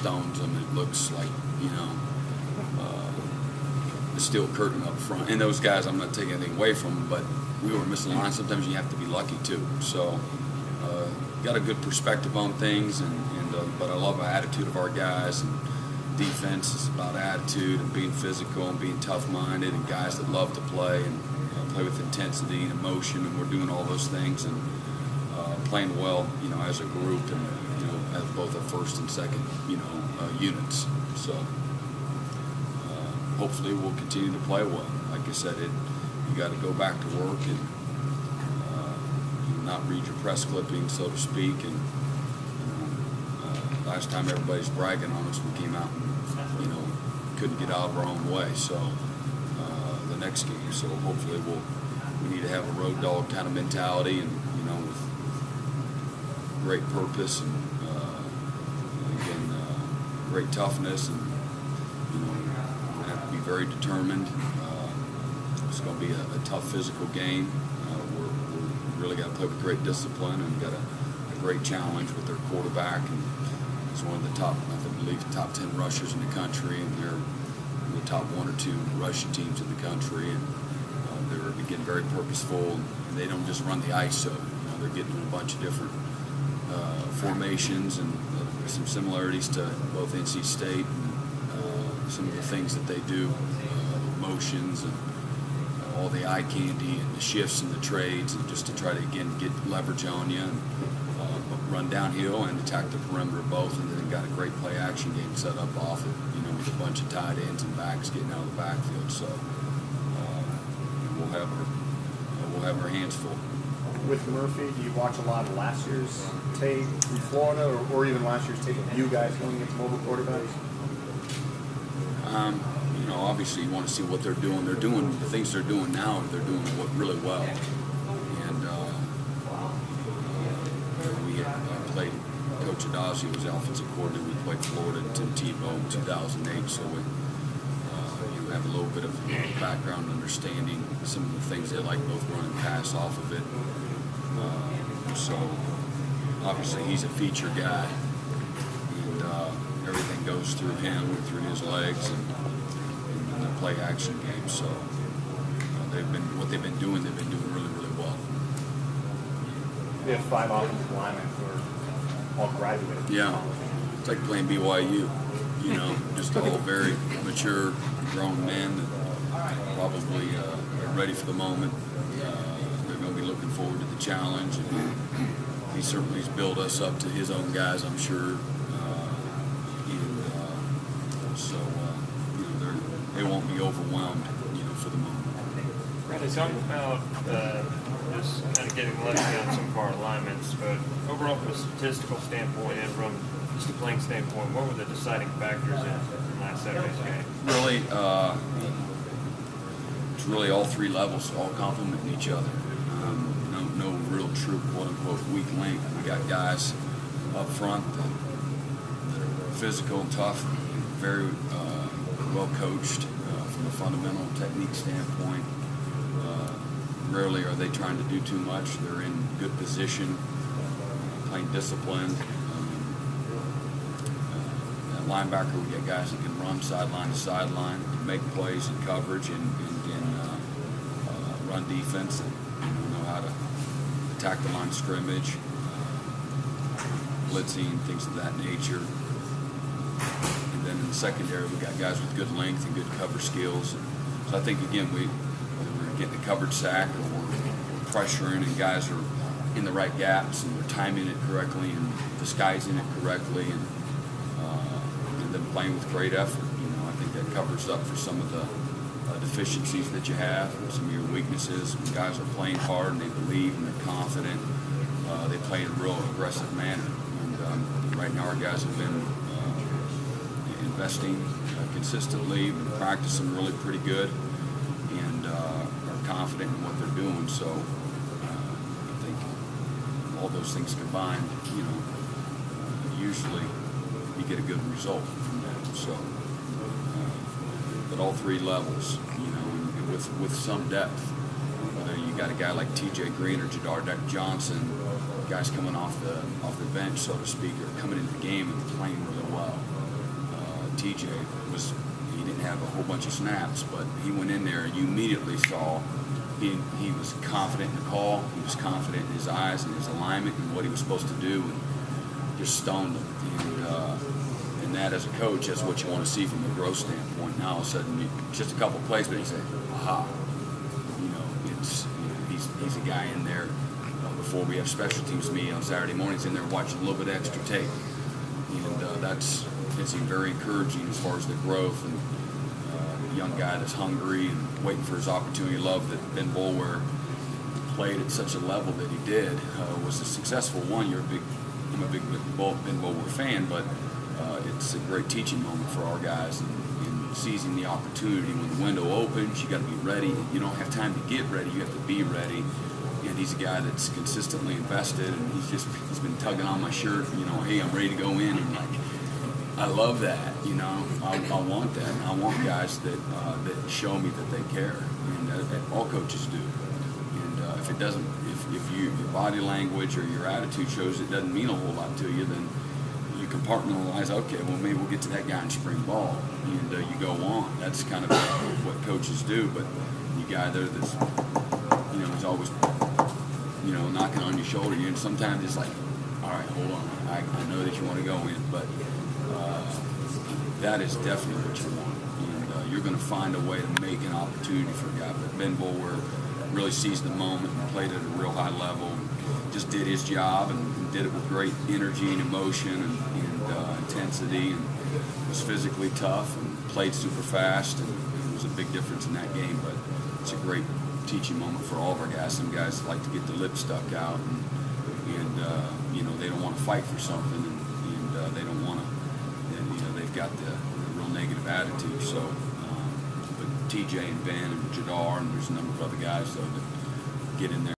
stones them. It looks like, the steel curtain up front. And those guys, I'm not taking anything away from them, but we were missing lines. Sometimes you have to be lucky too. So got a good perspective on things, but I love the attitude of our guys. And defense is about attitude and being physical and being tough-minded, and guys that love to play and play with intensity and emotion, and we're doing all those things and playing well, as a group, and as both our first and second, units. So hopefully we'll continue to play well. Like I said, you got to go back to work and not read your press clippings, so to speak. And last time everybody's bragging on us, we came out and couldn't get out of our own way. So the next game, so hopefully we need to have a road dog kind of mentality, and with great purpose and again great toughness, and we're gonna have to be very determined. It's going to be a tough physical game. We really got to play with great discipline, and got a great challenge with their quarterback, and he's one of the top, I believe, top 10 rushers in the country, and they're the top 1 or 2 rushing teams in the country, and they're getting very purposeful, and they don't just run the ISO. They're getting a bunch of different formations, and some similarities to both NC State and some of the things that they do, motions and all the eye candy and the shifts and the trades, and just to try to again get leverage on you and run downhill and attack the perimeter both. And then got a great play action game set up off it, with a bunch of tight ends and backs getting out of the backfield. So we'll have our hands full. With Murphy, do you watch a lot of last year's tape from Florida, or even last year's tape of you guys going against mobile quarterbacks? Obviously you want to see what they're doing. They're doing the things they're doing now, and they're doing really well. And we had played Coach Adazzi was the offensive coordinator. We played Florida and Tim Tebow in 2008, so we have a little bit of background understanding some of the things they like, both run and pass off of it. So obviously he's a feature guy, and everything goes through him, through his legs, and the play action game. So what they've been doing really, really well. We have 5 offensive linemen who are all graduated. Yeah, it's like playing BYU. Just all very mature, grown men that probably are ready for the moment. They're going to be looking forward to the challenge, and he certainly has built us up to his own guys, I'm sure. They won't be overwhelmed, for the moment. Brent, it's talking about just kind of getting lucky on some of our alignments, but overall from a statistical standpoint and from just a playing standpoint, what were the deciding factors in last Saturday's game? Really, it's really all 3 levels all complementing each other. No real true quote-unquote weak link. We got guys up front that are physical and tough, very well coached from a fundamental technique standpoint. Rarely are they trying to do too much. They're in good position, playing disciplined. At linebacker, we got guys that can run sideline to sideline, can make plays in coverage and run defense, and know how to attack the line of scrimmage, blitzing, things of that nature. And then in the secondary, we got guys with good length and good cover skills. So I think, again, whether we're getting a coverage sack or we're pressuring, and guys are in the right gaps and they're timing it correctly and disguising it correctly, and then playing with great effort. I think that covers up for some of the deficiencies that you have, some of your weaknesses. When guys are playing hard and they believe and they're confident, they play in a real aggressive manner. And right now our guys have been investing consistently, been practicing really pretty good, and are confident in what they're doing. So I think all those things combined, usually you get a good result from that. So, but all 3 levels, with some depth. Whether you got a guy like T.J. Green or Jadar Johnson, guys coming off the bench, so to speak, or coming into the game and playing really well. TJ he didn't have a whole bunch of snaps, but he went in there and you immediately saw he was confident in the call, he was confident in his eyes and his alignment and what he was supposed to do, and just stoned him. And that, as a coach, that's what you want to see from a growth standpoint. Now all of a sudden, just a couple of plays, but he said, aha, he's a guy in there. Before we have special teams meeting on Saturday mornings, in there watching a little bit of extra tape, and it's very encouraging as far as the growth and a young guy that's hungry and waiting for his opportunity. Love that Ben Boulware played at such a level that he did, was a successful one. I'm a big Ben Boulware fan, but it's a great teaching moment for our guys in seizing the opportunity. When the window opens, you got to be ready. You don't have time to get ready, you have to be ready. And he's a guy that's consistently invested, and he's been tugging on my shirt, hey, I'm ready to go in, and I love that, I want that. I want guys that show me that they care, and all coaches do. And if it doesn't, if your body language or your attitude shows it doesn't mean a whole lot to you, then you compartmentalize. Okay, well maybe we'll get to that guy in spring ball, and you go on. That's kind of what coaches do. But you guy there that's he's always knocking on your shoulder. And sometimes it's like, all right, hold on. I know that you want to go in, but that is definitely what you want. And you're going to find a way to make an opportunity for a guy. But Ben Boulware really seized the moment and played at a real high level. And just did his job and did it with great energy and emotion and intensity, and was physically tough and played super fast. And it was a big difference in that game. But it's a great teaching moment for all of our guys. Some guys like to get the lip stuck out, and they don't want to fight for something, and they don't want to. They've got the real negative attitude. So, but TJ and Ben and Jadar, and there's a number of other guys though that get in there.